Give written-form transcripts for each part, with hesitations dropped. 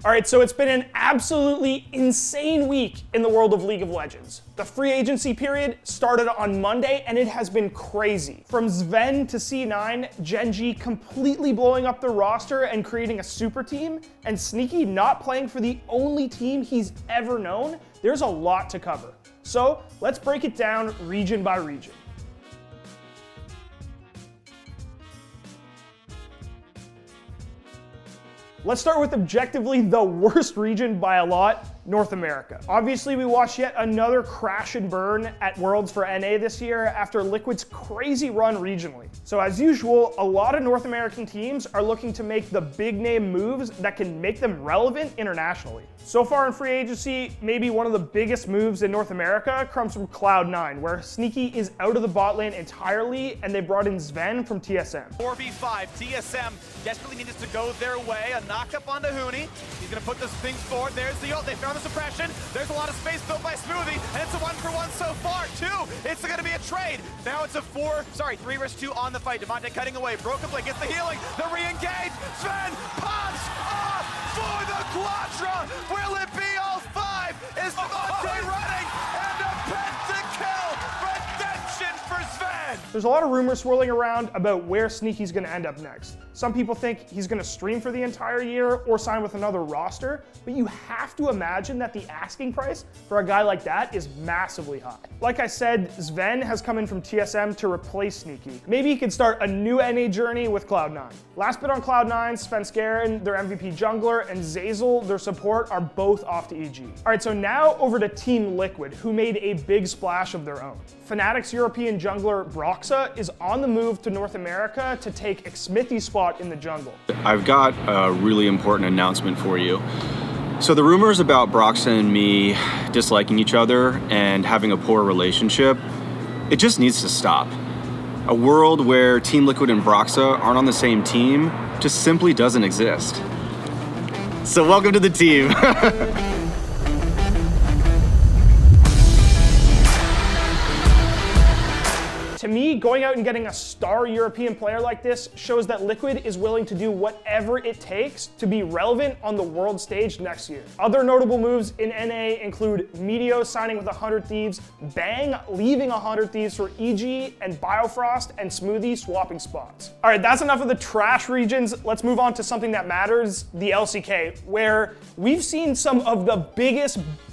All right, so it's been an absolutely insane week in the world of League of Legends. The free agency period started on Monday, and it has been crazy. From Zven to C9, Gen.G completely blowing up the roster and creating a super team, and Sneaky not playing for the only team he's ever known, there's a lot to cover. So let's break it down region by region. Let's start with objectively the worst region by a lot, North America. Obviously, we watched yet another crash and burn at Worlds for NA this year after Liquid's crazy run regionally. So as usual, a lot of North American teams are looking to make the big name moves that can make them relevant internationally. So far in free agency, maybe one of the biggest moves in North America comes from Cloud9, where Sneaky is out of the bot lane entirely, and they brought in Zven from TSM. 4v5, TSM desperately needs to go their way. A knock up onto Huni. He's gonna put those things forward. There's the ult. They found the suppression. There's a lot of space built by Xmithie, and it's a 1-for-1 so far. 2. It's gonna be a trade. Now it's a 3 vs 2 on the fight. Devontae cutting away. BROXAH gets the healing. The re-engage. Zven pops off for the Quadra. Will it be all 5? Is Devontae running? And a pentakill. Redemption for Zven. There's a lot of rumors swirling around about where Sneaky's gonna end up next. Some people think he's gonna stream for the entire year or sign with another roster, but you have to imagine that the asking price for a guy like that is massively high. Like I said, Zven has come in from TSM to replace Sneaky. Maybe he could start a new NA journey with Cloud9. Last bit on Cloud9, Svenskeren, their MVP jungler, and Zeyzal, their support, are both off to EG. All right, so now over to Team Liquid, who made a big splash of their own. Fnatic's European jungler BROXAH is on the move to North America to take Xmithie's spot in the jungle. I've got a really important announcement for you. So the rumors about BROXAH and me disliking each other and having a poor relationship, it just needs to stop. A world where Team Liquid and BROXAH aren't on the same team just simply doesn't exist. So welcome to the team. To me, going out and getting a star European player like this shows that Liquid is willing to do whatever it takes to be relevant on the world stage next year. Other notable moves in NA include Meteor signing with 100 Thieves, Bang leaving 100 Thieves for EG, and Biofrost and Xmithie swapping spots. All right, that's enough of the trash regions. Let's move on to something that matters, the LCK, where we've seen some of the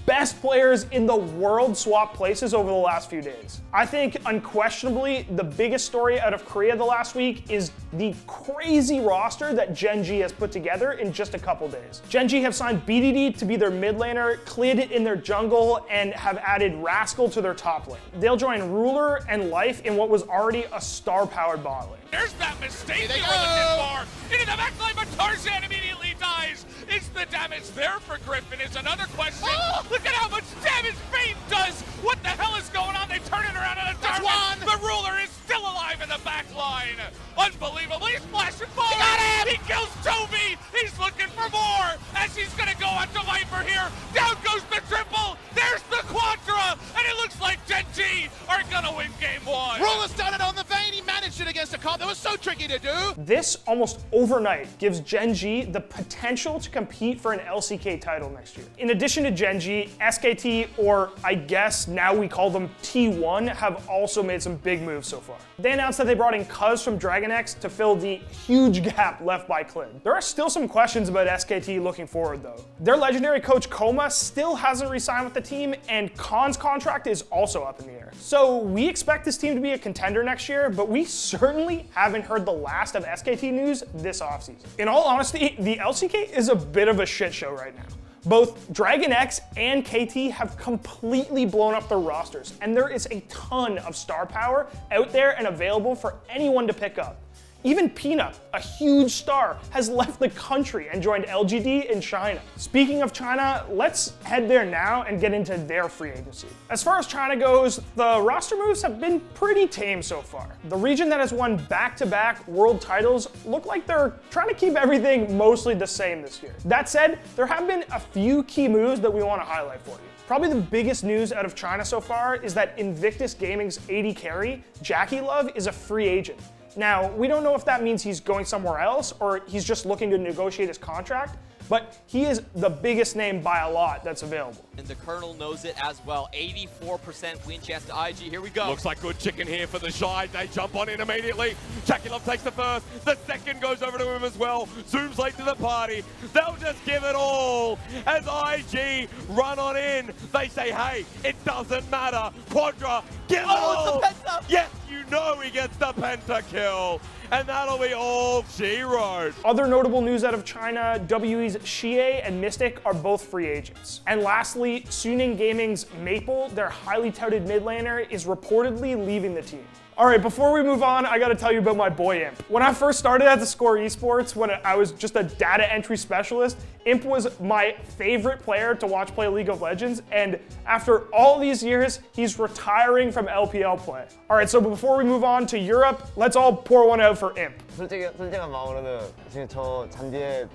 best players in the world swap places over the last few days. I think unquestionably the biggest story out of Korea the last week is the crazy roster that Gen.G has put together in just a couple days. Gen.G have signed BDD to be their mid laner, Klid in their jungle, and have added Rascal to their top lane. They'll join Ruler and Life in what was already a star-powered bot lane. There's that mistake they were looking for! Into the backline, but Tarzan immediately dies! Is the damage there for Griffin is another question. Oh, look at how much damage Fate does! What the hell is going on? They turn it around in a target! The Ruler is still alive in the backline! Unbelievable! He's flashing forward! He got him! He kills Toby! He's looking for more! As he's gonna go on to Viper here! Down goes the triple! There's the Quadra! And it looks like Gen.G are gonna win game 1! Ruler's done it on the vein! He managed it against a comp that was so tricky to do! This almost overnight gives Gen.G the potential to compete for an LCK title next year. In addition to Gen.G, SKT, or I guess now we call them T1, have also made some big moves so far. They announced that they brought in Cuz from DragonX to fill the huge gap left by Klid. There are still some questions about SKT looking forward though. Their legendary coach Koma still hasn't re-signed with the team, and Khan's contract is also up in the air. So we expect this team to be a contender next year, but we certainly haven't heard the last of SKT news this offseason. In all honesty, the LCK is a bit of a shit show right now. Both DragonX and KT have completely blown up their rosters, and there is a ton of star power out there and available for anyone to pick up. Even Peanut, a huge star, has left the country and joined LGD in China. Speaking of China, let's head there now and get into their free agency. As far as China goes, the roster moves have been pretty tame so far. The region that has won back-to-back world titles look like they're trying to keep everything mostly the same this year. That said, there have been a few key moves that we want to highlight for you. Probably the biggest news out of China so far is that Invictus Gaming's AD carry, Jackie Love, is a free agent. Now, we don't know if that means he's going somewhere else or he's just looking to negotiate his contract, but he is the biggest name by a lot that's available. And the Colonel knows it as well. 84% win chance to IG. Here we go. Looks like good chicken here for the Shy. They jump on in immediately. Chakilov takes the first. The second goes over to him as well. Zooms late to the party. They'll just give it all as IG run on in. They say, hey, it doesn't matter. Quadra, give it all. It's the penta. Yes, you know he gets the pentakill. And that'll be all she wrote. Other notable news out of China, WE's Xie and Mystic are both free agents. And lastly, Suning Gaming's Maple, their highly touted mid laner, is reportedly leaving the team. All right, before we move on, I gotta tell you about my boy Imp. When I first started at the Score Esports, when I was just a data entry specialist, Imp was my favorite player to watch play League of Legends, and after all these years, he's retiring from LPL play. All right, so before we move on to Europe, let's all pour one out for Imp. 솔직한 마음으로는 지금 저 잔디에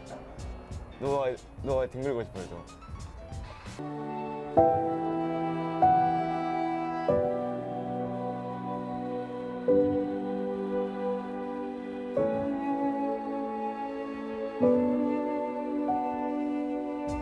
누워 뒹굴고 싶어요, 저.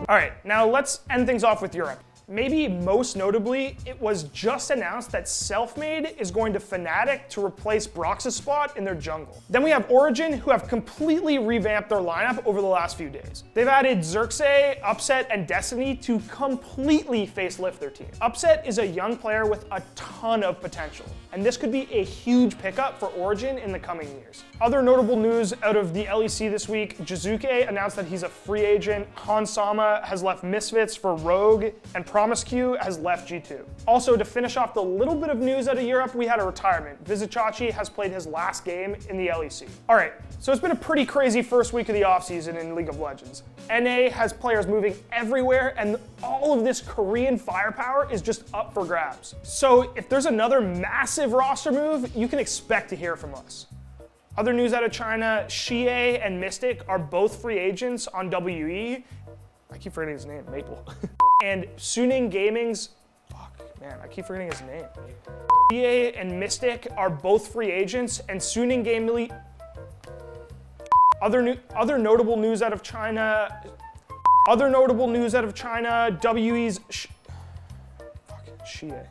All right, now let's end things off with Europe. Maybe most notably, it was just announced that Selfmade is going to Fnatic to replace BROXAH's spot in their jungle. Then we have Origin, who have completely revamped their lineup over the last few days. They've added Xerxes, Upset, and Destiny to completely facelift their team. Upset is a young player with a ton of potential, and this could be a huge pickup for Origin in the coming years. Other notable news out of the LEC this week, Jizuke announced that he's a free agent, Han Sama has left Misfits for Rogue, and Promiscu has left G2. Also, to finish off the little bit of news out of Europe, we had a retirement. Vizicachi has played his last game in the LEC. All right, so it's been a pretty crazy first week of the offseason in League of Legends. NA has players moving everywhere, and all of this Korean firepower is just up for grabs. So if there's another massive roster move, you can expect to hear from us. Other news out of China, Xie and Mystic are both free agents on WE. I keep forgetting his name, Maple. And Suning Gaming's, I keep forgetting his name. Xie and Mystic are both free agents, and Suning Gaming. Other notable news out of China. WE's Xie.